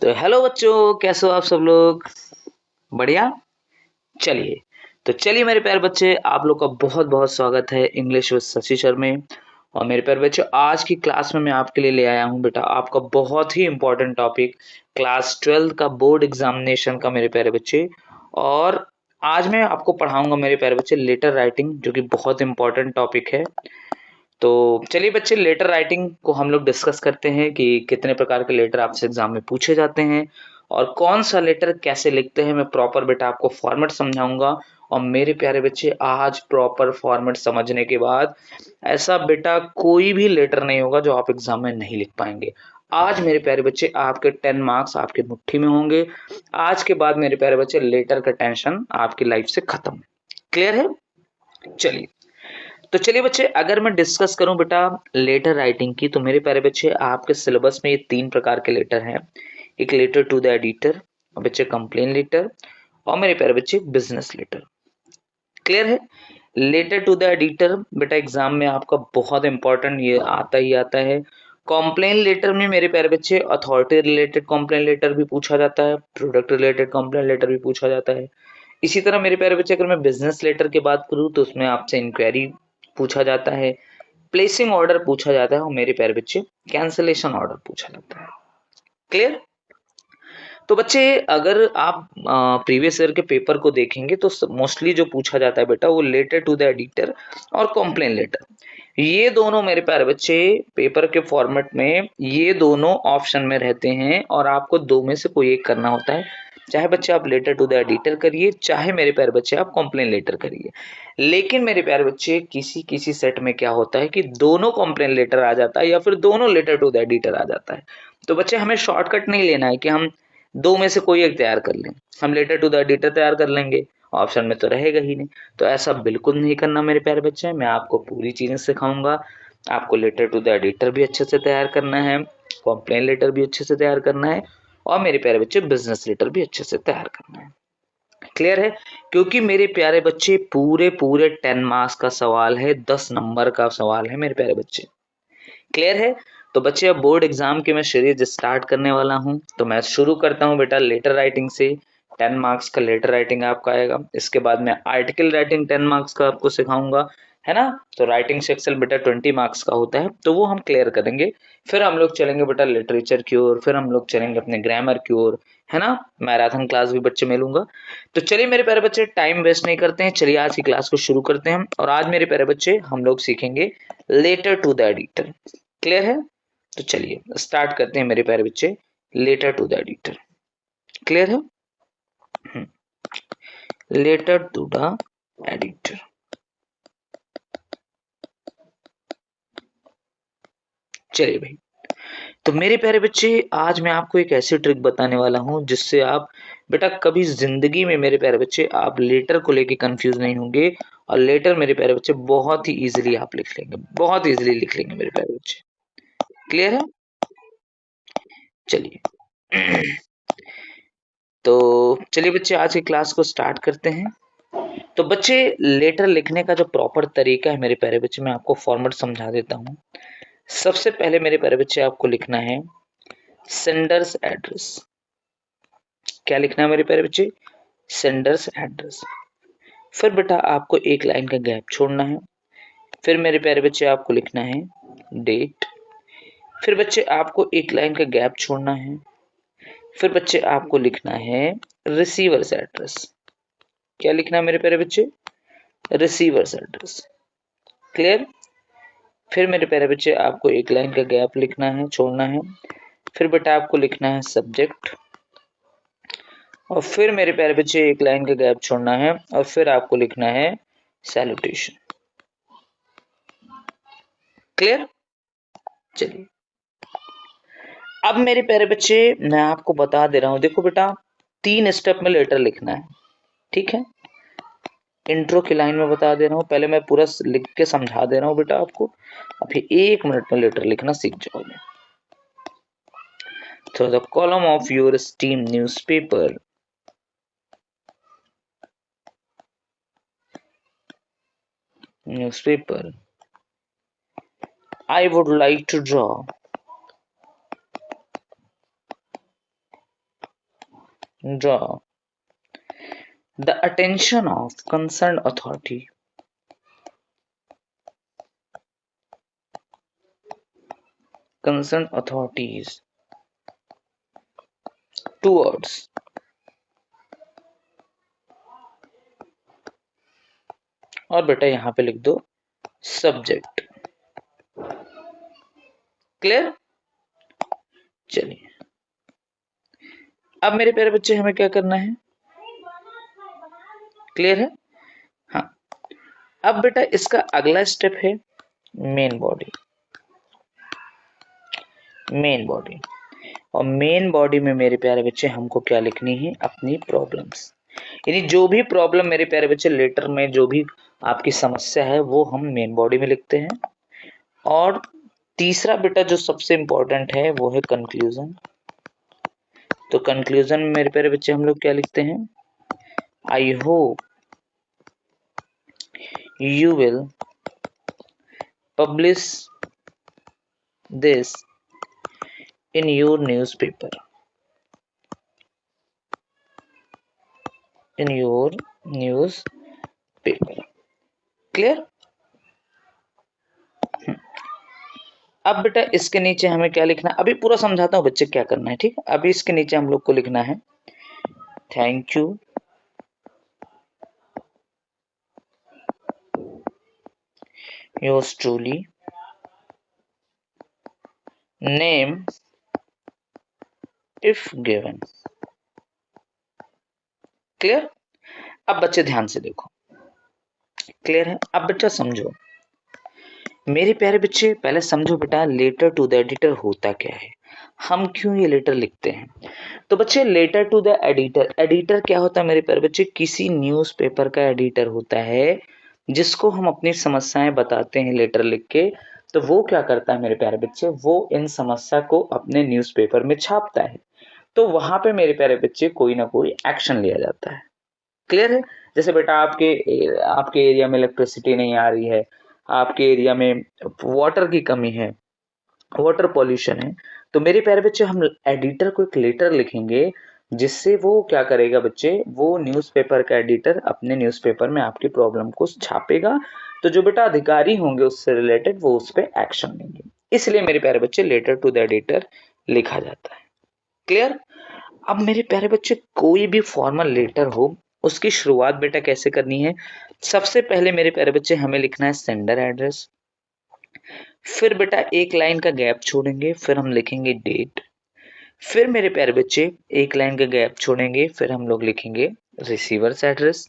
तो हेलो बच्चों, कैसे हो आप सब लोग? बढ़िया। चलिए, तो चलिए मेरे प्यारे बच्चे, आप लोग का बहुत बहुत स्वागत है इंग्लिश विद शशि सर में। और मेरे प्यारे बच्चे, आज की क्लास में मैं आपके लिए ले आया हूँ बेटा आपका बहुत ही इम्पोर्टेंट टॉपिक, क्लास 12 का बोर्ड एग्जामिनेशन का मेरे प्यारे बच्चे। और आज मैं आपको पढ़ाऊंगा मेरे प्यारे बच्चे लेटर राइटिंग, जो कि बहुत इंपॉर्टेंट टॉपिक है। तो चलिए बच्चे, लेटर राइटिंग को हम लोग डिस्कस करते हैं कि कितने प्रकार के लेटर आपसे एग्जाम में पूछे जाते हैं और कौन सा लेटर कैसे लिखते हैं। मैं प्रॉपर बेटा आपको फॉर्मेट समझाऊंगा। और मेरे प्यारे बच्चे, आज प्रॉपर फॉर्मेट समझने के बाद ऐसा बेटा कोई भी लेटर नहीं होगा जो आप एग्जाम में नहीं लिख पाएंगे। आज मेरे प्यारे बच्चे, आपके 10 मार्क्स आपके मुट्ठी में होंगे। आज के बाद मेरे प्यारे बच्चे, लेटर का टेंशन आपकी लाइफ से खत्म। क्लियर है? चलिए, तो चलिए बच्चे, अगर मैं डिस्कस करूं बेटा लेटर राइटिंग की, तो मेरे प्यारे बच्चे आपके सिलेबस में ये 3 प्रकार के लेटर हैं। एक लेटर टू द एडिटर, और बच्चे कंप्लेन लेटर, और मेरे प्यारे बच्चे बिजनेस लेटर। क्लियर है? लेटर टू द एडिटर बेटा एग्जाम में आपका बहुत इंपॉर्टेंट ये आता ही आता है। कॉम्प्लेन लेटर में मेरे प्यारे बच्चे अथॉरिटी रिलेटेड कॉम्प्लेन लेटर भी पूछा जाता है, प्रोडक्ट रिलेटेड कॉम्प्लेन लेटर भी पूछा जाता है। इसी तरह मेरे प्यारे बच्चे, अगर मैं बिजनेस लेटर की बात करूं तो उसमें आपसे इंक्वायरी पूछा जाता है, प्लेसिंग ऑर्डर पूछा जाता है, और मेरे प्यारे बच्चे कैंसलेशन ऑर्डर पूछा जाता है। क्लियर? तो बच्चे, अगर आप प्रीवियस ईयर के पेपर को देखेंगे तो मोस्टली जो पूछा जाता है बेटा वो लेटर टू द एडिटर और कंप्लेन लेटर। ये दोनों मेरे प्यारे बच्चे पेपर के फॉर्मेट में ये दोनों ऑप्शन में रहते हैं और आपको दो में से कोई एक करना होता है। चाहे बच्चे आप लेटर टू द एडिटर करिए, चाहे मेरे प्यारे बच्चे आप कंप्लेन लेटर करिए। लेकिन मेरे प्यारे बच्चे, किसी किसी सेट में क्या होता है कि दोनों कंप्लेन लेटर आ जाता है या फिर दोनों लेटर टू द एडिटर आ जाता है। तो बच्चे, हमें शॉर्टकट नहीं लेना है कि हम दो में से कोई एक तैयार कर लें। हम लेटर टू द एडिटर तैयार कर लेंगे, ऑप्शन में तो रहेगा ही नहीं। तो ऐसा बिल्कुल नहीं करना मेरे प्यारे बच्चे, मैं आपको पूरी चीजें सिखाऊंगा। आपको लेटर टू द एडिटर भी अच्छे से तैयार करना है, कंप्लेन लेटर भी अच्छे से तैयार करना है, और मेरे प्यारे बच्चे बिजनेस लेटर भी अच्छे से तैयार करना है। क्लियर है? क्योंकि मेरे प्यारे बच्चे, पूरे पूरे 10 मार्क्स का सवाल है, 10 नंबर का सवाल है मेरे प्यारे बच्चे। क्लियर है? तो बच्चे, अब बोर्ड एग्जाम की मैं सीरीज स्टार्ट करने वाला हूं। तो मैं शुरू करता हूं बेटा लेटर राइटिंग से। 10 मार्क्स का लेटर राइटिंग आपका आएगा। इसके बाद मैं आर्टिकल राइटिंग 10 मार्क्स का आपको सिखाऊंगा, है ना? तो राइटिंग से एक्सेल बेटा 20 मार्क्स का होता है, तो वो हम क्लियर करेंगे। फिर हम लोग चलेंगे बेटा लिटरेचर की ओर, फिर हम लोग चलेंगे अपने ग्रामर की ओर, है ना? मैराथन क्लास भी बच्चे में लूंगा। तो चलिए मेरे प्यारे बच्चे, टाइम वेस्ट नहीं करते हैं, चलिए आज की क्लास को शुरू करते हैं। और आज मेरे प्यारे बच्चे हम लोग सीखेंगे letter to the editor. Clear है? तो चलिए स्टार्ट करते हैं मेरे प्यारे बच्चे, letter to the editor. Clear है? Letter to the editor. चलिए भाई, तो मेरे प्यारे बच्चे, आज मैं आपको एक ऐसी ट्रिक बताने वाला हूं जिससे आप बेटा कभी जिंदगी में मेरे प्यारे बच्चे आप लेटर को लेके कंफ्यूज नहीं होंगे। और लेटर मेरे प्यारे बच्चे बहुत ही इजीली आप लिख लेंगे, बहुत इजीली लिख लेंगे मेरे प्यारे बच्चे। क्लियर है? चलिए तो चलिए बच्चे, आज की क्लास को स्टार्ट करते हैं। तो बच्चे, लेटर लिखने का जो प्रॉपर तरीका है मेरे प्यारे बच्चे, मैं आपको फॉर्मेट समझा देता हूँ। सबसे पहले मेरे प्यारे बच्चे आपको लिखना है सेंडर्स एड्रेस। क्या लिखना है मेरे प्यारे बच्चे? Sender's address. फिर बेटा आपको एक लाइन का गैप छोड़ना है। फिर मेरे प्यारे बच्चे आपको लिखना है डेट। फिर बच्चे आपको एक लाइन का गैप छोड़ना है। फिर बच्चे आपको लिखना है रिसीवर्स एड्रेस। क्या लिखना है मेरे प्यारे बच्चे? Receiver's address. क्लियर? फिर मेरे प्यारे बच्चे आपको एक लाइन का गैप लिखना है, छोड़ना है। फिर बेटा आपको लिखना है सब्जेक्ट। और फिर मेरे प्यारे बच्चे एक लाइन का गैप छोड़ना है, और फिर आपको लिखना है सैल्यूटेशन। क्लियर? चलिए, अब मेरे प्यारे बच्चे मैं आपको बता दे रहा हूं, देखो बेटा 3 स्टेप में लेटर लिखना है। ठीक है? इंट्रो की लाइन में बता दे रहा हूं, पहले मैं पूरा लिख के समझा दे रहा हूं बेटा आपको। अभी 1 मिनट में लेटर लिखना सीख जाओगे। So the column of your esteemed newspaper, I would like to draw draw the attention of concerned authority concerned authorities towards और बेटा यहां पे लिख दो सब्जेक्ट। क्लियर? चलिए अब मेरे प्यारे बच्चे हमें क्या करना है? क्लियर है? हाँ, अब बेटा इसका अगला स्टेप है मेन बॉडी। मेन बॉडी और मेन बॉडी में मेरे प्यारे बच्चे हमको क्या लिखनी है? अपनी प्रॉब्लम्स, यानी जो भी प्रॉब्लम मेरे प्यारे बच्चे लेटर में जो भी आपकी समस्या है वो हम मेन बॉडी में लिखते हैं। और तीसरा बेटा जो सबसे इंपॉर्टेंट है वो है कंक्लूजन। तो कंक्लूजन में मेरे प्यारे बच्चे हम लोग क्या लिखते हैं? आई hope you will publish this in your newspaper, in your newspaper। Clear? अब बेटा इसके नीचे हमें क्या लिखना है? अभी पूरा समझाता हूँ बच्चे क्या करना है, ठीक है? अभी इसके नीचे हम लोग को लिखना है thank you yours truly, name if given. Clear? अब बच्चे ध्यान से देखो, क्लियर है? अब बच्चा समझो मेरे प्यारे बच्चे, पहले समझो बेटा लेटर टू द एडिटर होता क्या है, हम क्यों ये लेटर लिखते हैं। तो बच्चे letter to the editor, editor क्या होता है मेरे प्यारे बच्चे? किसी न्यूज़पेपर का एडिटर होता है जिसको हम अपनी समस्याएं बताते हैं लेटर लिख के। तो वो क्या करता है मेरे प्यारे बच्चे? वो इन समस्या को अपने न्यूज़पेपर में छापता है। तो वहां पे मेरे प्यारे बच्चे कोई ना कोई एक्शन लिया जाता है। क्लियर है? जैसे बेटा आपके एरिया में इलेक्ट्रिसिटी नहीं आ रही है, आपके एरिया में वाटर की कमी है, वाटर पॉल्यूशन है, तो मेरे प्यारे बच्चे हम एडिटर को एक लेटर लिखेंगे जिससे वो क्या करेगा बच्चे? वो न्यूज़पेपर का एडिटर अपने न्यूज़पेपर में आपकी प्रॉब्लम को छापेगा। तो जो बेटा अधिकारी होंगे उससे रिलेटेड वो उस पर एक्शन लेंगे। इसलिए मेरे प्यारे बच्चे लेटर टू द एडिटर लिखा जाता है। क्लियर? अब मेरे प्यारे बच्चे कोई भी फॉर्मल लेटर हो उसकी शुरुआत बेटा कैसे करनी है? सबसे पहले मेरे प्यारे बच्चे हमें लिखना है सेंडर एड्रेस, फिर बेटा एक लाइन का गैप छोड़ेंगे, फिर हम लिखेंगे डेट, फिर मेरे प्यारे बच्चे एक लाइन का गैप छोड़ेंगे, फिर हम लोग लिखेंगे रिसीवर्स एड्रेस,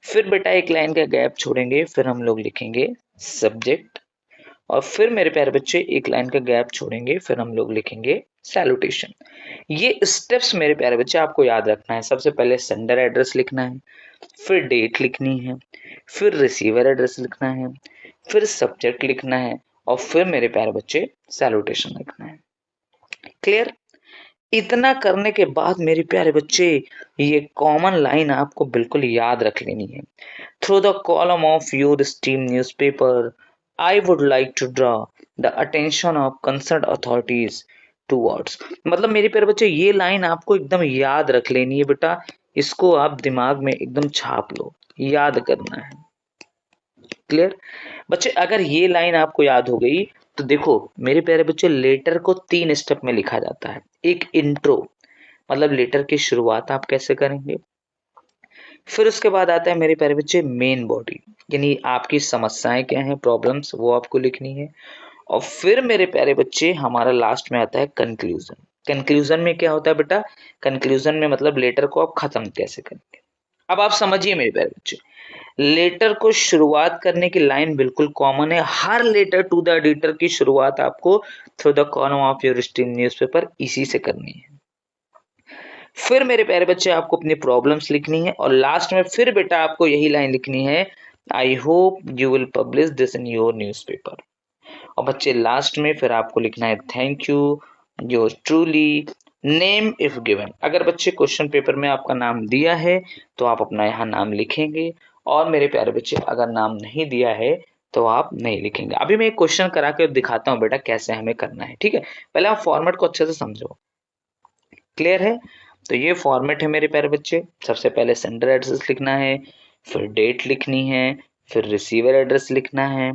फिर बेटा एक लाइन का गैप छोड़ेंगे, फिर हम लोग लिखेंगे सब्जेक्ट, और फिर मेरे प्यारे बच्चे एक लाइन का गैप छोड़ेंगे, फिर हम लोग लिखेंगे सैल्यूटेशन। ये स्टेप्स मेरे प्यारे बच्चे आपको याद रखना है। सबसे पहले सेंडर एड्रेस लिखना है, फिर डेट लिखनी है, फिर रिसीवर एड्रेस लिखना है, फिर सब्जेक्ट लिखना है, और फिर मेरे प्यारे बच्चे सैल्यूटेशन लिखना है। क्लियर? इतना करने के बाद मेरे प्यारे बच्चे ये कॉमन लाइन आपको बिल्कुल याद रख लेनी है। Through the column of your esteemed newspaper I would like to draw the attention of concern authorities towards. मतलब मेरे प्यारे बच्चे ये लाइन आपको एकदम याद रख लेनी है बेटा, इसको आप दिमाग में एकदम छाप लो, याद करना है। क्लियर? बच्चे अगर ये लाइन आपको याद हो गई तो देखो मेरे प्यारे बच्चे लेटर को 3 स्टेप में लिखा जाता है। एक इंट्रो, मतलब लेटर की शुरुआत आप कैसे करेंगे, फिर उसके बाद आता है मेरे प्यारे बच्चे मेन बॉडी, यानी आपकी समस्याएं क्या हैं, प्रॉब्लम्स, वो आपको लिखनी है, और फिर मेरे प्यारे बच्चे हमारा लास्ट में आता है कंक्लूजन। कंक्लूजन में क्या होता है बेटा? कंक्लूजन में मतलब लेटर को आप खत्म कैसे करेंगे। अब आप समझिए मेरे प्यारे बच्चे, लेटर को शुरुआत करने की लाइन बिल्कुल कॉमन है, हर लेटर टू द एडिटर की शुरुआत आपको through the column of your esteemed newspaper इसी से करनी है। फिर मेरे प्यारे बच्चे आपको अपनी प्रॉब्लम्स लिखनी है, और लास्ट में फिर बेटा आपको यही लाइन लिखनी है, I hope you will publish this in your newspaper. और बच्चे लास्ट में फिर आपको लिखना है thank you your truly, name if given. अगर बच्चे क्वेश्चन पेपर में आपका नाम दिया है तो आप अपना यहाँ नाम लिखेंगे, और मेरे प्यारे बच्चे अगर नाम नहीं दिया है तो आप नहीं लिखेंगे। अभी मैं एक क्वेश्चन करा के दिखाता हूँ बेटा कैसे हमें करना है, ठीक है? पहले आप फॉर्मेट को अच्छे से समझो। क्लियर है? तो ये फॉर्मेट है मेरे प्यारे बच्चे। सबसे पहले सेंडर एड्रेस लिखना है, फिर डेट लिखनी है, फिर रिसीवर एड्रेस लिखना है,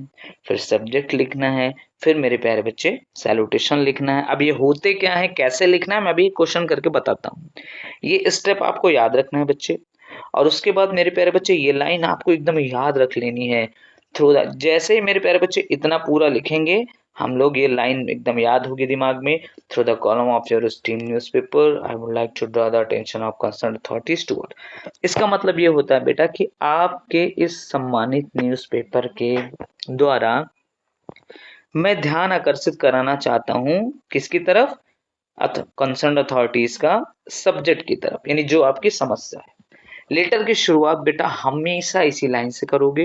फिर सब्जेक्ट लिखना है, फिर मेरे प्यारे बच्चे सैल्यूटेशन लिखना है। अब ये होते क्या है, कैसे लिखना है, मैं अभी क्वेश्चन करके बताता हूँ। ये स्टेप आपको याद रखना है बच्चे। और उसके बाद मेरे प्यारे बच्चे ये लाइन आपको एकदम याद रख लेनी है थ्रू द। जैसे ही मेरे प्यारे बच्चे इतना पूरा लिखेंगे हम लोग, ये लाइन एकदम याद होगी दिमाग में। Through the column of your esteemed newspaper I would like to draw the attention of concern authorities toward. इसका मतलब ये होता है बेटा कि आपके इस सम्मानित न्यूज़पेपर के द्वारा मैं ध्यान आकर्षित कराना चाहता हूँ किसकी तरफ, कंसर्न अथॉरिटीज का सब्जेक्ट की तरफ, यानी जो आपकी समस्या है। लेटर की शुरुआत बेटा हमेशा इसी लाइन से करोगे,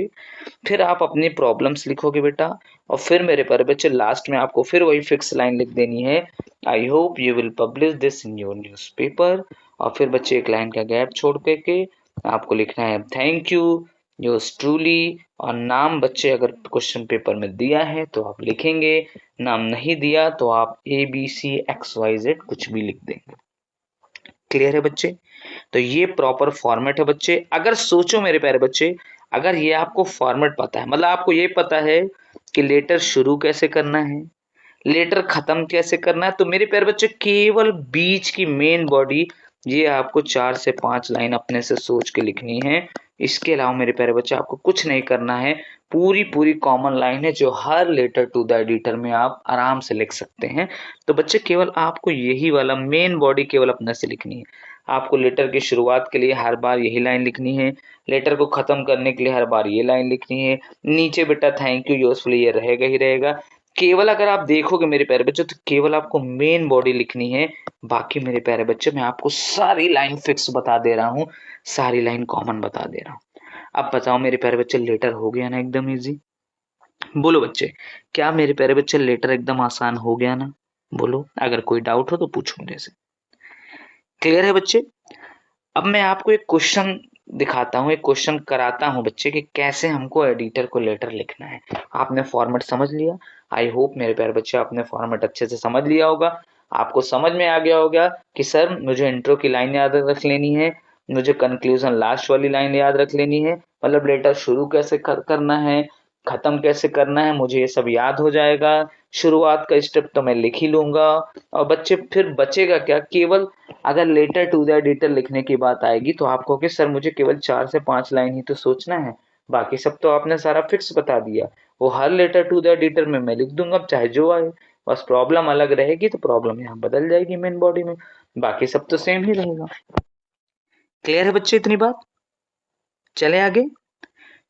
फिर आप अपनी प्रॉब्लम्स लिखोगे बेटा, और फिर मेरे प्यारे बच्चे लास्ट में आपको फिर वही फिक्स लाइन लिख देनी है, I hope you will publish this in your newspaper. और फिर बच्चे एक लाइन का गैप छोड़ करके आपको लिखना है थैंक यू योर्स ट्रूली। और नाम बच्चे अगर क्वेश्चन पेपर में दिया है तो आप लिखेंगे, नाम नहीं दिया तो आप ABCXYZ कुछ भी लिख देंगे। क्लियर है बच्चे? तो ये प्रॉपर फॉर्मेट है बच्चे। अगर सोचो मेरे प्यारे बच्चे, अगर ये आपको फॉर्मेट पता है, मतलब आपको ये पता है कि लेटर शुरू कैसे करना है, लेटर खत्म कैसे करना है, तो मेरे प्यारे बच्चे केवल बीच की मेन बॉडी ये आपको 4 से 5 लाइन अपने से सोच के लिखनी है। इसके अलावा मेरे प्यारे बच्चे आपको कुछ नहीं करना है। पूरी कॉमन लाइन है जो हर लेटर टू द एडिटर में आप आराम से लिख सकते हैं। तो बच्चे केवल आपको यही वाला मेन बॉडी केवल अपने से लिखनी है। आपको लेटर की शुरुआत के लिए हर बार यही लाइन लिखनी है, लेटर को खत्म करने के लिए हर बार ये लाइन लिखनी है। नीचे बेटा थैंक यू यूजफुली ये रहेगा ही रहेगा। केवल अगर आप देखोगे मेरे प्यारे बच्चे तो केवल आपको मेन बॉडी लिखनी है। बाकी मेरे प्यारे बच्चे मैं आपको सारी लाइन फिक्स बता दे रहा हूँ, सारी लाइन कॉमन बता दे रहा हूँ। अब बताओ मेरे प्यारे बच्चे, लेटर हो गया ना एकदम इजी? बोलो बच्चे, क्या मेरे प्यारे बच्चे लेटर एकदम आसान हो गया ना? बोलो, अगर कोई डाउट हो तो पूछो मेरे से। क्लियर है बच्चे? अब मैं आपको एक क्वेश्चन दिखाता हूँ, एक क्वेश्चन कराता हूँ बच्चे कि कैसे हमको एडिटर को लेटर लिखना है। आपने फॉर्मेट समझ लिया? आई होप मेरे प्यारे बच्चे आपने फॉर्मेट अच्छे से समझ लिया होगा। आपको समझ में आ गया होगा कि सर मुझे इंट्रो की लाइन याद रख लेनी है, मुझे कंक्लूजन लास्ट वाली लाइन याद रख लेनी है, मतलब लेटर शुरू कैसे करना है, खत्म कैसे करना है, मुझे ये सब याद हो जाएगा। शुरुआत का स्टेप तो मैं लिख ही लूंगा। और बच्चे फिर बचेगा क्या, केवल अगर लेटर टू द एडिटर लिखने की बात आएगी तो आप कहोगे सर मुझे केवल 4 से 5 लाइन ही तो सोचना है, बाकी सब तो आपने सारा फिक्स बता दिया। वो हर लेटर टू द एडिटर में मैं लिख दूंगा, चाहे जो आए। बस प्रॉब्लम अलग रहेगी तो प्रॉब्लम यहाँ बदल जाएगी मेन बॉडी में, बाकी सब तो सेम ही रहेगा। क्लियर है बच्चे इतनी बात? चले आगे।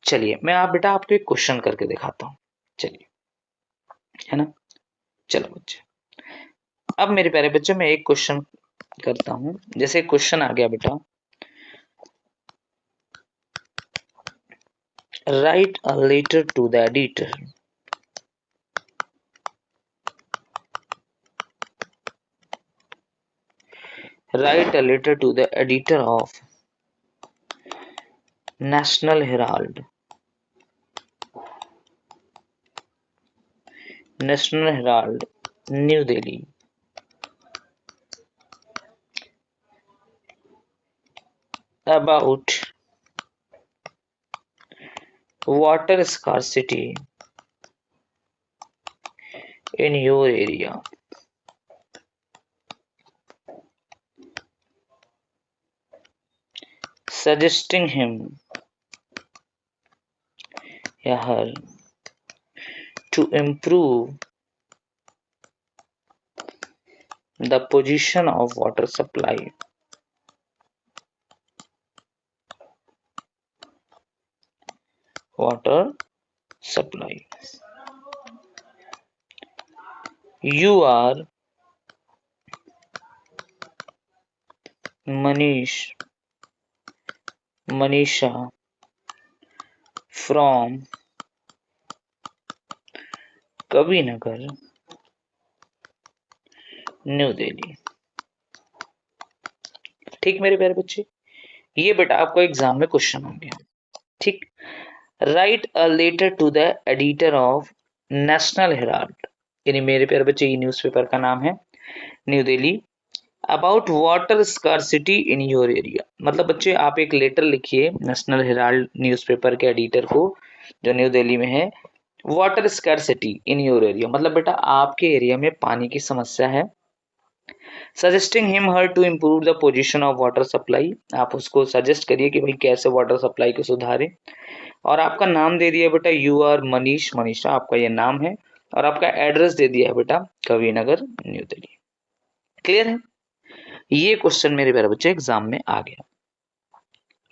चलिए मैं आप बेटा आपको एक क्वेश्चन करके दिखाता हूँ। चलिए, है ना? चलो बच्चे, अब मेरे प्यारे बच्चे मैं एक क्वेश्चन करता हूँ। जैसे क्वेश्चन आ गया बेटा, write a letter to the editor write a letter to the editor of National Herald New Delhi about water scarcity in your area, suggesting him या her to improve the position of water supply You are Manisha from Kavi Nagar new Delhi. ठीक मेरे प्यारे बच्चे, ये बेटा आपको exam में question हो गया। ठीक, write a letter to the editor of national herald, यानी मेरे प्यारे बच्चे ये न्यूज़पेपर का नाम है new Delhi, about water scarcity in your area, मतलब बच्चे आप एक लेटर लिखिए नेशनल हेराल्ड न्यूज़पेपर के एडिटर को जो न्यू दिल्ली में है। Water scarcity in your area मतलब बेटा आपके एरिया में पानी की समस्या है। Suggesting him her to improve the position of water supply, आप उसको सजेस्ट करिए कि भाई कैसे वाटर सप्लाई को सुधारें। और आपका नाम दे दिया बेटा यू आर मनीष, मनीषा आपका ये नाम है। और आपका एड्रेस दे दिया है बेटा कवि नगर न्यू दिल्ली। क्लियर है? ये क्वेश्चन मेरे प्यारे बच्चे एग्जाम में आ गया।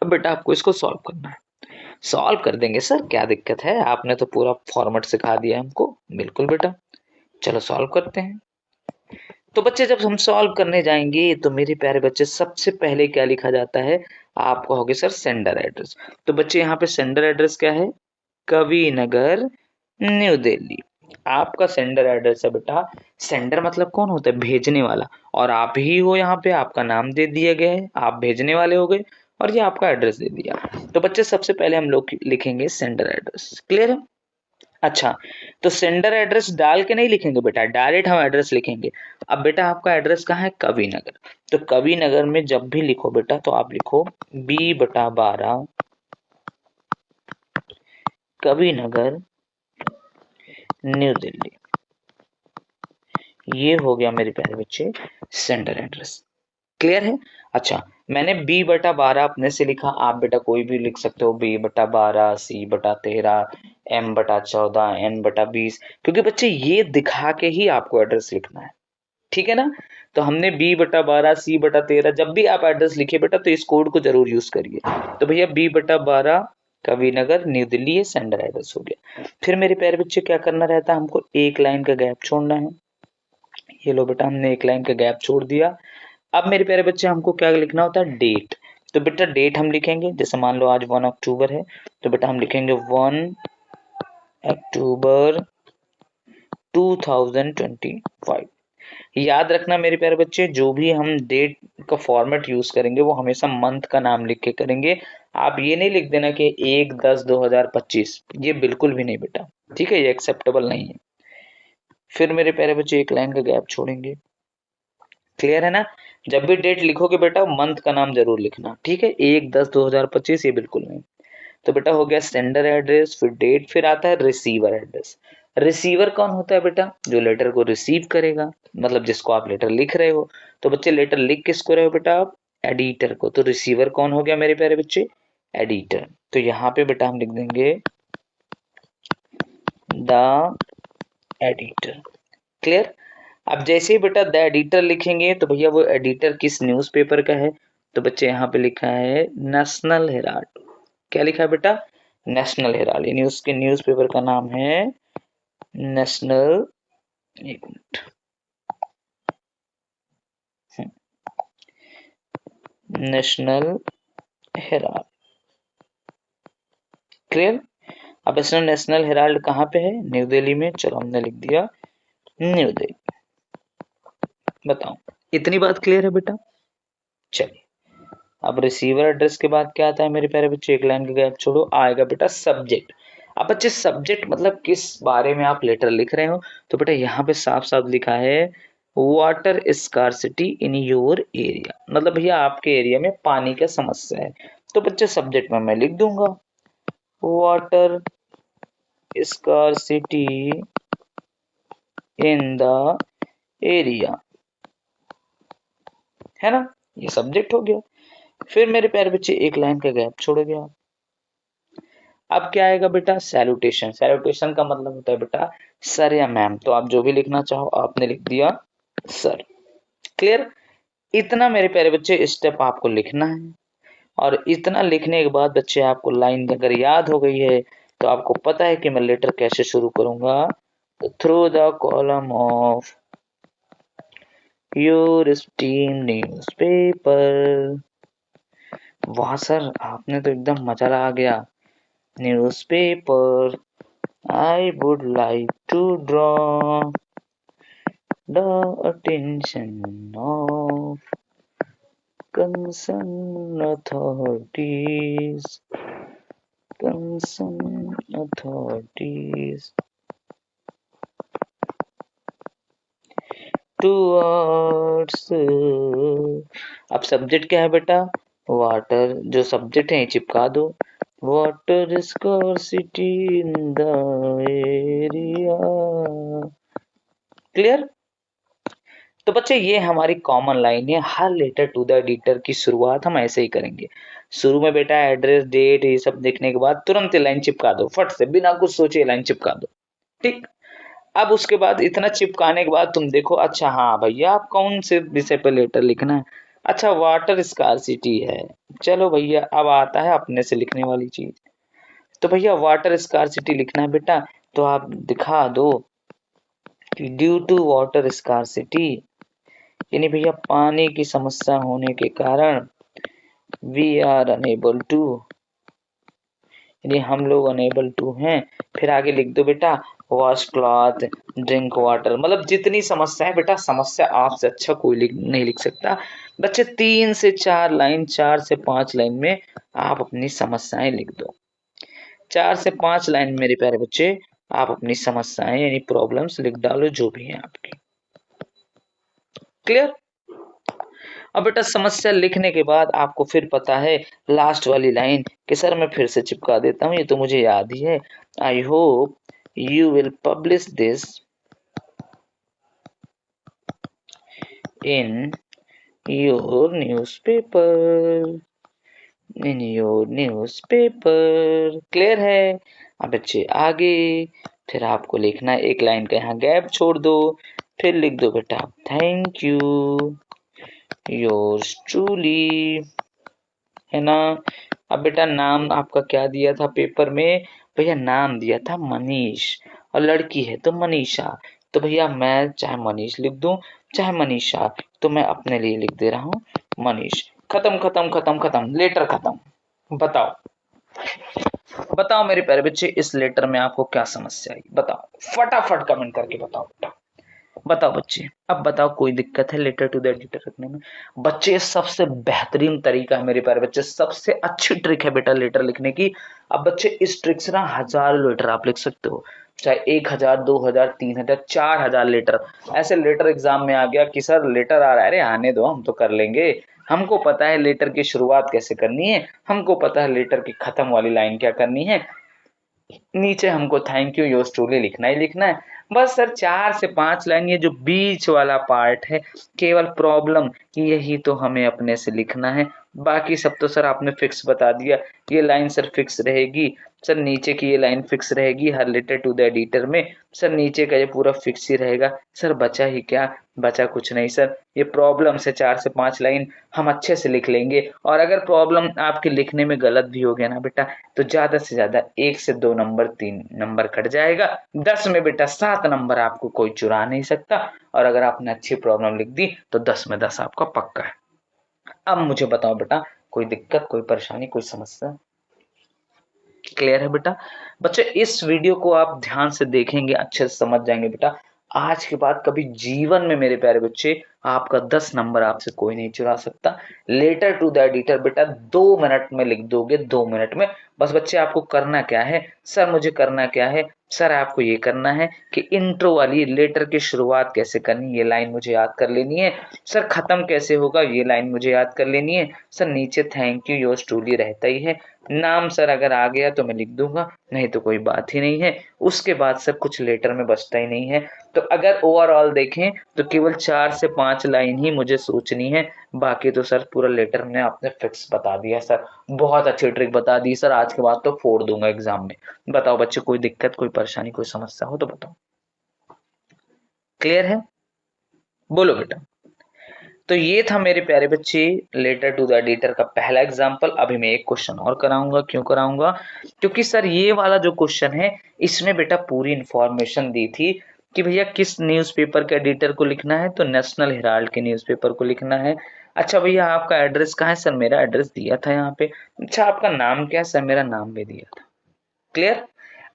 अब बेटा आपको इसको सॉल्व करना है। सॉल्व कर देंगे सर, क्या दिक्कत है, आपने तो पूरा फॉर्मेट सिखा दिया हमको। बिल्कुल बेटा, चलो सॉल्व करते हैं। तो बच्चे जब हम सॉल्व करने जाएंगे तो मेरे प्यारे बच्चे सबसे पहले क्या लिखा जाता है, आप कहोगे सर सेंडर एड्रेस। तो बच्चे यहाँ पे सेंडर एड्रेस क्या है, कवि नगर न्यू दिल्ली। आपका सेंडर एड्रेस है बेटा। सेंडर मतलब कौन होता है, भेजने वाला। और आप ही हो, यहाँ पे आपका नाम दे दिया गया है, आप भेजने वाले हो गए। और ये आपका एड्रेस दे दिया। तो बच्चे सबसे पहले हम लोग लिखेंगे सेंडर एड्रेस। क्लियर है? अच्छा, तो सेंडर एड्रेस डाल के नहीं लिखेंगे बेटा, डायरेक्ट हम एड्रेस लिखेंगे। अब बेटा आपका एड्रेस कहाँ है, कवि नगर। तो कवि नगर में जब भी लिखो बेटा तो आप लिखो B/12 कवि नगर न्यू दिल्ली। ये हो गया मेरे प्यारे बच्चे सेंटर एड्रेस। क्लियर है? अच्छा, मैंने B/12 अपने से लिखा, आप बेटा कोई भी लिख सकते हो, B/12, C/13, M/14, N/20, क्योंकि बच्चे ये दिखा के ही आपको एड्रेस लिखना है। ठीक है ना? तो हमने B/12, C/13 जब भी आप एड्रेस लिखिए बेटा तो इस कोड को जरूर यूज करिए। तो भैया B/12 कवि नगर न्यू दिल्ली ये सेंडर एड्रेस हो गया। फिर मेरे प्यारे बच्चे क्या करना रहता है, हमको एक लाइन का गैप छोड़ना है। ये लो बेटा हमने एक लाइन का गैप छोड़ दिया। अब मेरे प्यारे बच्चे हमको क्या लिखना होता है, डेट। तो बेटा डेट हम लिखेंगे, जैसे मान लो आज 1 अक्टूबर है, तो बेटा हम लिखेंगे 1 अक्टूबर 2025। याद रखना मेरे प्यारे बच्चे, जो भी हम डेट का फॉर्मेट यूज करेंगे वो हमेशा मंथ का नाम लिख के करेंगे। आप ये नहीं लिख देना कि 1/10/2025, ये बिल्कुल भी नहीं बेटा। ठीक है, ये एक्सेप्टेबल नहीं है। फिर मेरे प्यारे बच्चे एक लाइन का गैप छोड़ेंगे। क्लियर है ना? जब भी डेट लिखोगे बेटा मंथ का नाम जरूर लिखना। ठीक है, 1/10/2025 ये बिल्कुल नहीं। तो बेटा हो गया सेंडर एड्रेस, फिर डेट, फिर आता है रिसीवर एड्रेस। रिसीवर कौन होता है बेटा, जो लेटर को रिसीव करेगा, मतलब जिसको आप लेटर लिख रहे हो। तो बच्चे लेटर लिख किसको रहे हो बेटा आप, एडिटर को। तो रिसीवर कौन हो गया मेरे प्यारे बच्चे, एडिटर। तो यहाँ पे बेटा हम लिख देंगे द एडिटर। क्लियर? अब जैसे ही बेटा द एडिटर लिखेंगे तो भैया वो एडिटर किस न्यूज़पेपर का है, तो बच्चे यहाँ पे लिखा है नेशनल हेराल्ड। क्या लिखा है बेटा, नेशनल हेराल्ड। ये न्यूज के न्यूज़पेपर का नाम है नेशनल, एक मिनट, नेशनल हेराल्ड। क्लियर? अब इसमें नेशनल हेराल्ड कहाँ पे है, न्यू दिल्ली में। चलो हमने लिख दिया न्यू दिल्ली। बताओ, इतनी बात क्लियर है बेटा? चलिए, अब रिसीवर एड्रेस के बाद क्या आता है मेरे प्यारे बच्चे, एक लाइन का गैप छोड़ो, आएगा बेटा सब्जेक्ट। अब बच्चे सब्जेक्ट मतलब किस बारे में आप लेटर लिख रहे हो, तो बेटा यहाँ पे साफ साफ लिखा है water scarcity in your area, मतलब भैया आपके एरिया में पानी का समस्या है। तो बच्चे सब्जेक्ट में मैं लिख दूंगा water scarcity in the area, है ना? ये सब्जेक्ट हो गया। फिर मेरे प्यारे बच्चे एक लाइन का गैप छोड़ोगे आप। अब क्या आएगा बेटा, सैल्यूटेशन। सैल्यूटेशन का मतलब होता है बेटा सर या मैम, तो आप जो भी लिखना चाहो आपने लिख दिया सर। क्लियर? इतना मेरे प्यारे बच्चे स्टेप आपको लिखना है। और इतना लिखने के बाद बच्चे आपको लाइन अगर याद हो गई है तो आपको पता है कि मैं लेटर कैसे शुरू करूंगा, through the column of your esteemed newspaper. वाह सर, आपने तो एकदम मजा आ गया। Newspaper I would like to draw the attention of concerned authorities. Concerned authorities towards. अब सब्जेक्ट क्या है बेटा? वाटर। जो सब्जेक्ट है चिपका दो। Water scarcity in the area. Clear? तो बच्चे ये हमारी कॉमन लाइन है। हर लेटर टू द एडिटर की शुरुआत हम ऐसे ही करेंगे। शुरू में बेटा एड्रेस डेट ये सब देखने के बाद तुरंत लाइन चिपका दो, फट से बिना कुछ सोचे लाइन चिपका दो। ठीक। अब उसके बाद इतना चिपकाने के बाद तुम देखो, अच्छा हाँ भैया आप कौन से विषय पर लेटर लिखना है? अच्छा वाटर स्कार्सिटी है। चलो भैया अब आता है अपने से लिखने वाली चीज। तो भैया वाटर स्कार्सिटी लिखना है बेटा, तो आप दिखा दो कि ड्यू टू वाटर स्कार्सिटी, यानी भैया पानी की समस्या होने के कारण वी आर अनेबल टू, यानी हम लोग अनेबल टू हैं। फिर आगे लिख दो बेटा वॉश क्लॉथ, ड्रिंक वाटर, मतलब जितनी समस्या है बेटा, समस्या आपसे अच्छा कोई नहीं लिख सकता। बच्चे 3 से 4 लाइन, 4 से 5 लाइन में आप अपनी समस्याएं लिख दो। 4 से 5 लाइन मेरे प्यारे बच्चे आप अपनी समस्याएं यानी प्रॉब्लम्स लिख डालो जो भी है आपकी। क्लियर? अब बेटा समस्या लिखने के बाद आपको फिर पता है लास्ट वाली लाइन कि सर मैं फिर से चिपका देता हूँ, ये तो मुझे याद ही है। I hope you will publish this in your newspaper, in your newspaper. Clear है? अब बच्चे आगे फिर आपको लिखना है, एक लाइन का यहाँ गैप छोड़ दो, फिर लिख दो बेटा थैंक यू योर्स ट्रूली, है ना? अब बेटा नाम आपका क्या दिया था पेपर में? भैया नाम दिया था मनीष, और लड़की है तो मनीषा। तो भैया मैं चाहे मनीष लिख दूं चाहे मनीषा, तो मैं अपने लिए लिख दे रहा हूँ मनीष। खत्म खत्म खत्म खत्म, लेटर खत्म। बताओ बताओ मेरे प्यारे बच्चे, इस लेटर में आपको क्या समस्या आई? बताओ फटाफट कमेंट करके बताओ बेटा। बताओ बच्चे, अब बताओ कोई दिक्कत है लेटर टू द एडिटर रखने में? बच्चे सबसे बेहतरीन तरीका है मेरे प्यारे बच्चे, सबसे अच्छी ट्रिक है बेटा लेटर लिखने की। अब बच्चे इस ट्रिक से ना हजारों लेटर आप लिख सकते हो, चाहे 1000, 2000, 3000, 4000 लेटर। ऐसे लेटर एग्जाम में आ गया कि सर लेटर आ रहा है, अरे आने दो हम तो कर लेंगे, हमको पता है लेटर की शुरुआत कैसे करनी है, हमको पता है लेटर की खत्म वाली लाइन क्या करनी है, नीचे हमको थैंक यू योर्स ट्रूली लिखना ही लिखना है। बस सर 4 से 5 लाइन, ये जो बीच वाला पार्ट है केवल प्रॉब्लम, यही तो हमें अपने से लिखना है। बाकी सब तो सर आपने फिक्स बता दिया। ये लाइन सर फिक्स रहेगी, सर नीचे की ये लाइन फिक्स रहेगी हर लेटर टू द एडिटर में, सर नीचे का ये पूरा फिक्स ही रहेगा। सर बचा ही क्या? बचा कुछ नहीं सर, ये प्रॉब्लम से 4 से 5 लाइन हम अच्छे से लिख लेंगे। और अगर प्रॉब्लम आपके लिखने में गलत भी हो गया ना बेटा, तो ज्यादा से ज्यादा 1 से 2 नंबर, 3 नंबर कट जाएगा। 10 में बेटा 7 नंबर आपको कोई चुरा नहीं सकता। और अगर आपने अच्छी प्रॉब्लम लिख दी तो 10 में 10 आपका पक्का है। अब मुझे बताओ बेटा, कोई दिक्कत, कोई परेशानी, कोई समस्या? क्लियर है बेटा? बच्चे इस वीडियो को आप ध्यान से देखेंगे, अच्छे से समझ जाएंगे बेटा। आज के बाद कभी जीवन में मेरे प्यारे बच्चे आपका 10 नंबर आपसे कोई नहीं चुरा सकता। लेटर टू द एडिटर बेटा 2 मिनट में लिख दोगे, 2 मिनट में। बस बच्चे आपको करना क्या है? सर मुझे करना क्या है? सर आपको ये करना है कि इंट्रो वाली लेटर की शुरुआत कैसे करनी, ये लाइन मुझे याद कर लेनी है। सर खत्म कैसे होगा, ये लाइन मुझे याद कर लेनी है। सर नीचे थैंक यू योर्स ट्रूली रहता ही है। नाम सर अगर आ गया तो मैं लिख दूंगा, नहीं तो कोई बात ही नहीं है। उसके बाद सर कुछ लेटर में बचता ही नहीं है। तो अगर ओवरऑल देखें तो केवल 4 से 5 लाइन ही मुझे सोचनी है, बाकी तो सर पूरा लेटर में आपने फिक्स बता दिया। सर बहुत अच्छी ट्रिक बता दी सर, आज के बाद तो फोड़ दूंगा एग्जाम में। बताओ बच्चे कोई दिक्कत, कोई परेशानी, कोई समस्या हो तो बताओ। क्लियर है? बोलो बेटा। तो ये था मेरे प्यारे बच्चे लेटर टू द एडिटर का पहला एग्जाम्पल। अभी मैं एक क्वेश्चन और कराऊंगा। क्यों कराऊंगा? क्योंकि सर ये वाला जो क्वेश्चन है इसमें बेटा पूरी इंफॉर्मेशन दी थी कि भैया किस न्यूज़पेपर के एडिटर को लिखना है, तो नेशनल हेराल्ड के न्यूज़पेपर को लिखना है। अच्छा भैया आपका एड्रेस कहाँ है? सर मेरा एड्रेस दिया था यहाँ पे। अच्छा आपका नाम क्या है? सर मेरा नाम भी दिया था। क्लियर?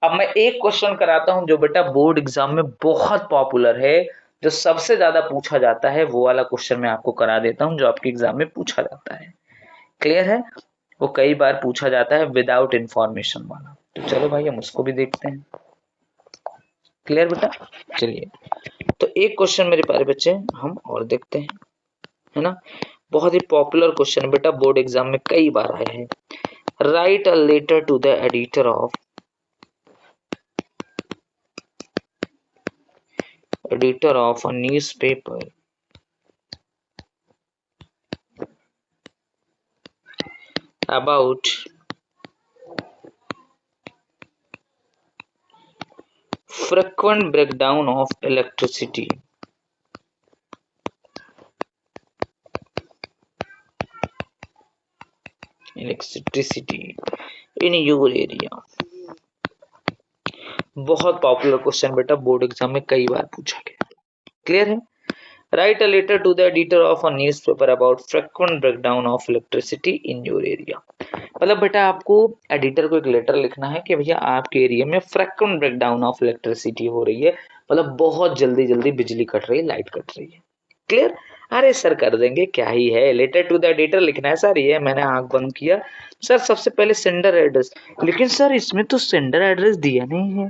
अब मैं एक क्वेश्चन कराता हूं जो बेटा बोर्ड एग्जाम में बहुत पॉपुलर है, जो सबसे ज्यादा पूछा जाता है, वो वाला क्वेश्चन मैं आपको करा देता हूं जो आपके एग्जाम में पूछा जाता है। क्लियर है? वो कई बार पूछा जाता है विदाउट इंफॉर्मेशन वाला। तो चलो भाई हम उसको भी देखते हैं। क्लियर बेटा? चलिए तो एक क्वेश्चन मेरे प्यारे बच्चे हम और देखते हैं, है ना। बहुत ही पॉपुलर क्वेश्चन बेटा, बोर्ड एग्जाम में कई बार आया है। Write a letter to the editor of a newspaper about frequent breakdown of electricity in your area। बहुत पॉपुलर क्वेश्चन बेटा, बोर्ड एग्जाम में कई बार पूछा गया। क्लियर है। Write a letter to the editor of a newspaper about frequent breakdown of electricity in your area. मतलब बेटा आपको एडिटर को एक लेटर लिखना है कि भैया आपके एरिया में फ्रीक्वेंट ब्रेकडाउन ऑफ इलेक्ट्रिसिटी हो रही है, मतलब बहुत जल्दी जल्दी बिजली कट रही है, लाइट कट रही है। क्लियर। अरे सर कर देंगे, क्या ही है, लेटर टू द एडिटर लिखना है सर। ये मैंने आंख बंद किया सर, सबसे पहले सेंडर एड्रेस, लेकिन सर इसमें तो सेंडर एड्रेस दिया नहीं है,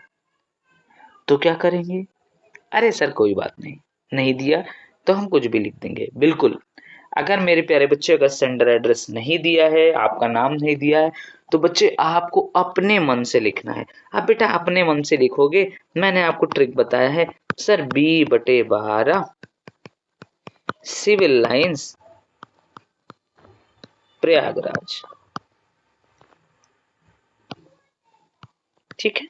तो क्या करेंगे। अरे सर कोई बात नहीं, नहीं दिया तो हम कुछ भी लिख देंगे। बिल्कुल, अगर मेरे प्यारे बच्चे अगर सेंडर एड्रेस नहीं दिया है, आपका नाम नहीं दिया है, तो बच्चे आपको अपने मन से लिखना है। अब बेटा अपने मन से लिखोगे, मैंने आपको ट्रिक बताया है sir, B/12 civil lines Prayagraj. ठीक है,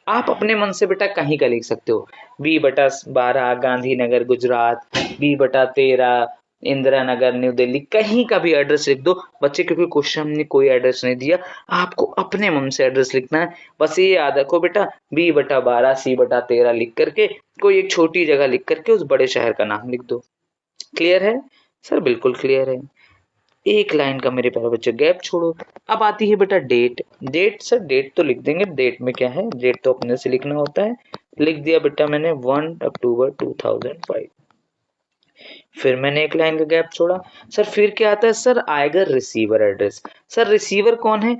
आप अपने मन से बेटा कहीं का लिख सकते हो, B/12 Gandhinagar Gujarat, B/13 Indira Nagar new Delhi, कहीं का भी एड्रेस लिख दो बच्चे, क्योंकि क्वेश्चन ने कोई एड्रेस नहीं दिया, आपको अपने मन से एड्रेस लिखना है। बस ये याद रखो बेटा, B/12 C/13 लिख करके कोई एक छोटी जगह लिख करके उस बड़े शहर का नाम लिख दो। क्लियर है सर, बिल्कुल क्लियर है। एक लाइन का मेरे प्यारे बच्चे गैप छोड़ो। अब आती है बेटा डेट। डेट सर, डेट तो लिख देंगे, डेट में क्या है, डेट तो अपने से लिखना होता है। लिख दिया बेटा मैंने 1 अक्टूबर 2005। फिर मैंने एक लाइन का गैप छोड़ा। सर फिर क्या आता है सर, आएगा रिसीवर एड्रेस। सर रिसीवर कौन है,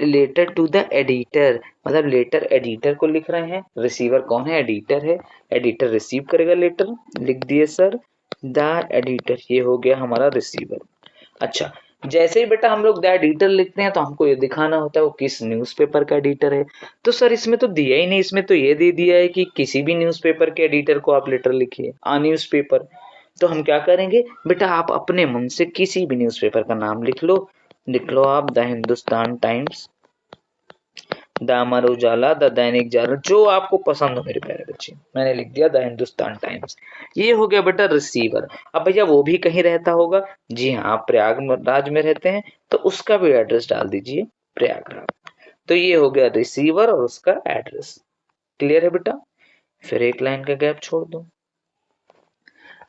लेटर टू द एडिटर, मतलब लेटर एडिटर को लिख रहे हैं, रिसीवर कौन है, एडिटर है, एडिटर रिसीव करेगा लेटर, लिख दिए सर द एडिटर, ये हो गया हमारा रिसीवर। अच्छा, जैसे ही बेटा हम लोग द एडिटर लिखते हैं तो हमको ये दिखाना होता है वो किस न्यूज़पेपर का एडिटर है। तो सर इसमें तो दिया ही नहीं, इसमें तो ये दे दिया है कि किसी भी न्यूज़पेपर के एडिटर को आप लेटर लिखिए, न्यूज़पेपर। तो हम क्या करेंगे बेटा, आप अपने मन से किसी भी न्यूज़पेपर का नाम लिख लो। लिख लो आप the Hindustan times, the Amar Ujala, the Dainik Jagran, जो आपको पसंद हो मेरे प्यारे बच्चे। मैंने लिख दिया द हिंदुस्तान टाइम्स। ये हो गया बेटा रिसीवर। अब भैया वो भी कहीं रहता होगा, जी हाँ आप प्रयागराज में रहते हैं, तो उसका भी एड्रेस डाल दीजिए प्रयागराज। तो ये हो गया रिसीवर और उसका एड्रेस। क्लियर है बेटा। फिर एक लाइन का गैप छोड़ दो।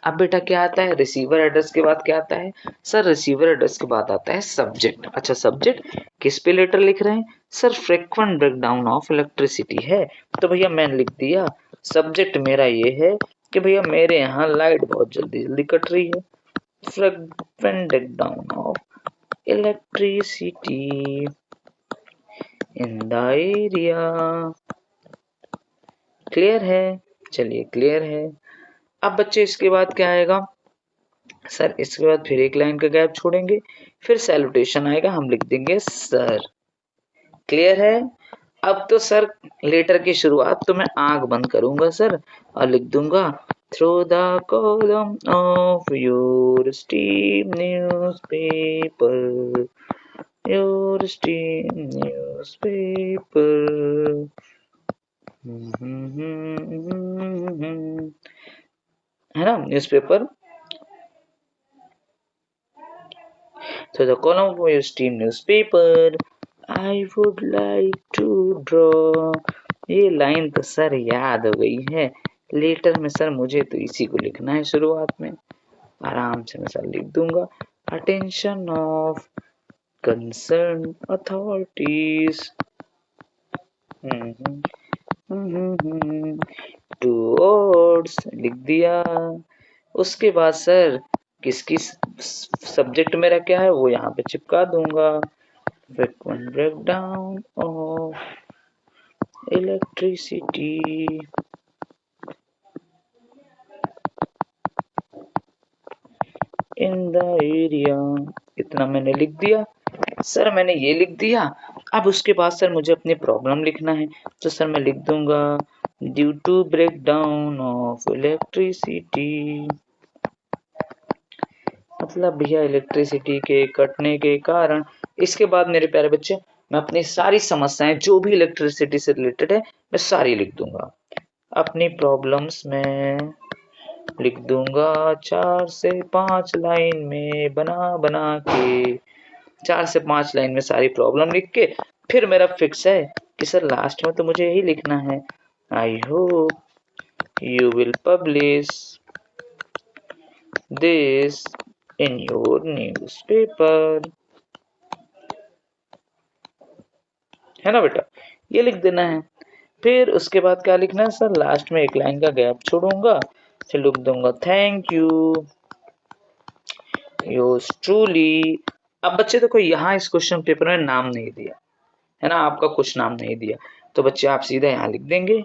अब बेटा क्या आता है, रिसीवर एड्रेस के बाद क्या आता है सर, रिसीवर एड्रेस के बाद आता है सब्जेक्ट। अच्छा सब्जेक्ट किस पे लेटर लिख रहे हैं sir, frequent breakdown of electricity है, तो भैया मैंने लिख दिया सब्जेक्ट मेरा ये है कि भैया मेरे यहाँ लाइट बहुत जल्दी जल्दी कट रही है, frequent breakdown of electricity in the area. Clear है, चलिए क्लियर है। अब बच्चे इसके बाद क्या आएगा सर, इसके बाद फिर एक लाइन का गैप छोड़ेंगे, फिर सैल्यूटेशन आएगा, हम लिख देंगे सर। क्लियर है। अब तो सर लेटर की शुरुआत तो मैं आंख बंद करूंगा सर और लिख दूंगा through the column of your esteemed newspaper, your esteemed newspaper. है ना newspaper. So the column for your steam newspaper, I would like to draw। ये लाइन तो सर याद हो गई है, लेटर में सर मुझे तो इसी को लिखना है शुरुआत में, आराम से मैं सर लिख दूंगा attention of concern authorities towards, लिख दिया। उसके बाद सर किस किस सब्जेक्ट मेरा क्या है वो यहाँ पे चिपका दूंगा, frequent breakdown of electricity in the area, इतना मैंने लिख दिया सर, मैंने ये लिख दिया। अब उसके बाद सर मुझे अपनी प्रॉब्लम लिखना है, तो सर मैं लिख दूंगा due to breakdown of electricity, मतलब भैया इलेक्ट्रिसिटी के कटने के कारण। इसके बाद मेरे प्यारे बच्चे मैं अपनी सारी समस्याएं जो भी इलेक्ट्रिसिटी से रिलेटेड है मैं सारी लिख दूंगा। अपनी प्रॉब्लम्स में लिख दूंगा 4 से 5 लाइन में बना बना के, 4 से 5 लाइन में सारी प्रॉब्लम लिख के फिर मेरा फिक्स है कि सर लास्ट में तो मुझे यही लिखना है, I hope you will publish this in your newspaper, है ना बेटा, ये लिख देना है। फिर उसके बाद क्या लिखना है सर, लास्ट में एक लाइन का गैप छोड़ूंगा, फिर लिख दूंगा थैंक यू योर्स ट्रूली। अब बच्चे देखो यहाँ इस क्वेश्चन पेपर में नाम नहीं दिया है ना, आपका कुछ नाम नहीं दिया, तो बच्चे आप सीधा यहाँ लिख देंगे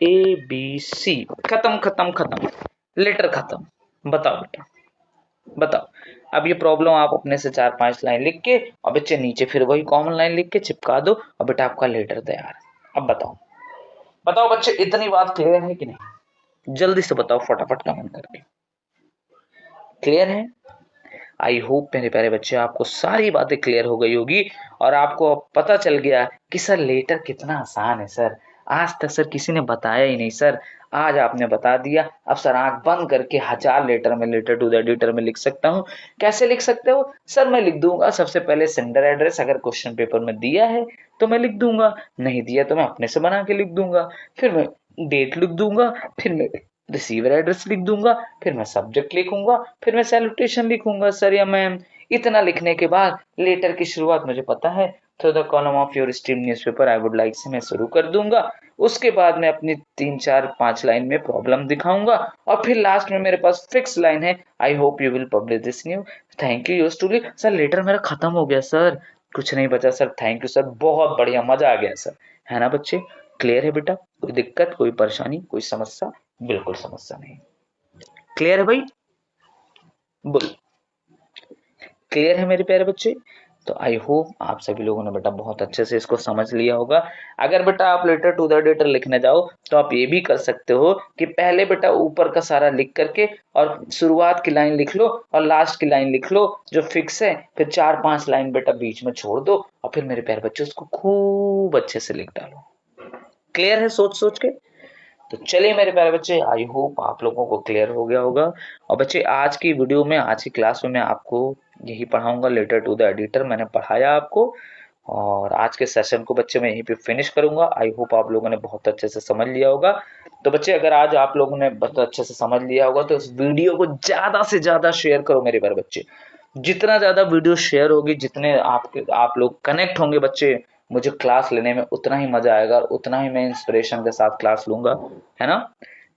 ABC, खत्म खत्म खत्म, लेटर खत्म। बताओ बेटा, बताओ। अब ये प्रॉब्लम आप अपने से 4-5 लाइन लिख के और बच्चे नीचे फिर वही कॉमन लाइन लिख के चिपका दो और बेटा आपका लेटर तैयार है। अब बताओ, बताओ बच्चे, इतनी बात क्लियर है कि नहीं? जल्दी से बताओ फटाफट कमेंट करके, क्लियर है? आई होप मेरे प्यारे बच्चे आपको सारी बातें क्लियर हो गई होगी और आपको पता चल गया कि सर लेटर कितना आसान है सर, आज तक सर किसी ने बताया ही नहीं सर, आज आपने बता दिया। अब सर आंख बंद करके 1000 लेटर में लेटर टू द एडिटर में लिख सकता हूँ। कैसे लिख सकते हो सर? मैं लिख दूंगा सबसे पहले सेंडर एड्रेस, अगर क्वेश्चन पेपर में दिया है तो मैं लिख दूंगा, नहीं दिया तो मैं अपने से बना के लिख दूंगा, फिर मैं डेट लिख दूंगा, फिर मैं रिसीवर एड्रेस लिख दूंगा, फिर मैं सब्जेक्ट लिखूंगा, फिर मैं सैल्यूटेशन लिखूंगा सर या मैम। इतना लिखने के बाद लेटर की शुरुआत मुझे पता है, तो the column of your stream newspaper I would like से मैं शुरू कर दूंगा। उसके बाद मैं अपनी 3-4-5 लाइन में प्रॉब्लम दिखाऊंगा और फिर लास्ट में मेरे पास फिक्स लाइन है, I hope you will publish this new, thank you yours truly. Sir letter मेरा खत्म हो गया सर, कुछ नहीं बचा सर, थैंक यू सर, बहुत बढ़िया, मजा आ गया सर, है ना बच्चे? क्लियर है बेटा? कोई दिक्कत, कोई परेशानी, कोई समस्या? बिल्कुल समस्या नहीं, क्लियर है भाई? बोल, क्लियर है मेरे प्यारे बच्चे? तो आई होप आप सभी लोगों ने बेटा बहुत अच्छे से इसको समझ लिया होगा। अगर बेटा आप लेटर टू द एडिटर लिखने जाओ तो आप ये भी कर सकते हो कि पहले बेटा ऊपर का सारा लिख करके और शुरुआत की लाइन लिख लो और लास्ट की लाइन लिख लो जो फिक्स है, फिर 4-5 लाइन बेटा बीच में छोड़ दो और फिर मेरे प्यारे बच्चे उसको खूब अच्छे से लिख डालो। क्लियर है सोच सोच के? तो चलिए मेरे प्यारे बच्चे, आई होप आप लोगों को क्लियर हो गया होगा। और बच्चे आज की वीडियो में, आज की क्लास में मैं आपको यही पढ़ाऊंगा, लेटर टू द एडिटर मैंने पढ़ाया आपको, और आज के सेशन को बच्चे मैं यहीं पे फिनिश करूंगा। आई होप आप लोगों ने बहुत अच्छे से समझ लिया होगा। तो बच्चे अगर आज आप लोगों ने बहुत अच्छे से समझ लिया होगा तो इस वीडियो को ज्यादा से ज्यादा शेयर करो मेरे प्यारे बच्चे। जितना ज्यादा वीडियो शेयर होगी, जितने आप लोग कनेक्ट होंगे बच्चे मुझे क्लास लेने में, उतना ही मजा आएगा और उतना ही मैं इंस्पिरेशन के साथ क्लास लूंगा, है ना?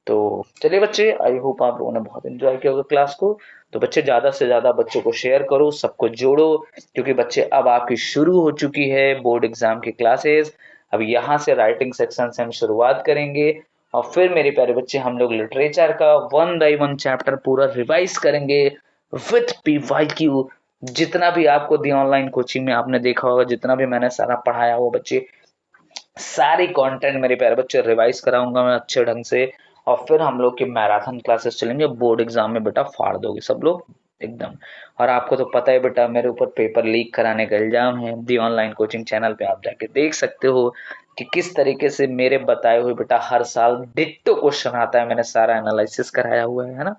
तो चलिए बच्चे, आई होप आप लोगों ने बहुत एंजॉय किया होगा क्लास को। तो बच्चे ज्यादा से ज्यादा बच्चों को शेयर करो, सबको जोड़ो, क्योंकि बच्चे अब आपकी शुरू हो चुकी है बोर्ड एग्जाम की क्लासेस। अब यहाँ से राइटिंग सेक्शन से हम शुरुआत करेंगे और फिर मेरे प्यारे बच्चे हम लोग लिटरेचर का 1 बाय 1 चैप्टर पूरा रिवाइज करेंगे विथ PYQ। जितना भी आपको दी ऑनलाइन कोचिंग में आपने देखा होगा, जितना भी मैंने सारा पढ़ाया वो बच्चे सारी कंटेंट मेरे प्यारे बच्चे रिवाइज कराऊंगा मैं अच्छे ढंग से। और फिर हम लोग की मैराथन क्लासेस चलेंगे, बोर्ड एग्जाम में बेटा फाड़ दोगे सब लोग एकदम। और आपको तो पता है बेटा मेरे ऊपर पेपर लीक कराने का इल्जाम है, दी ऑनलाइन कोचिंग चैनल पे आप जाके देख सकते हो कि किस तरीके से मेरे बताए हुए बेटा हर साल डिट्टो क्वेश्चन आता है, मैंने सारा एनालिसिस कराया हुआ है ना?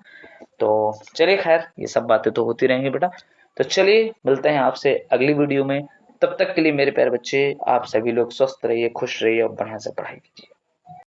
तो चलिए खैर ये सब बातें तो होती रहेंगी बेटा। तो चलिए मिलते हैं आपसे अगली वीडियो में, तब तक के लिए मेरे प्यारे बच्चे आप सभी लोग स्वस्थ रहिए, खुश रहिए और बढ़िया से पढ़ाई कीजिए।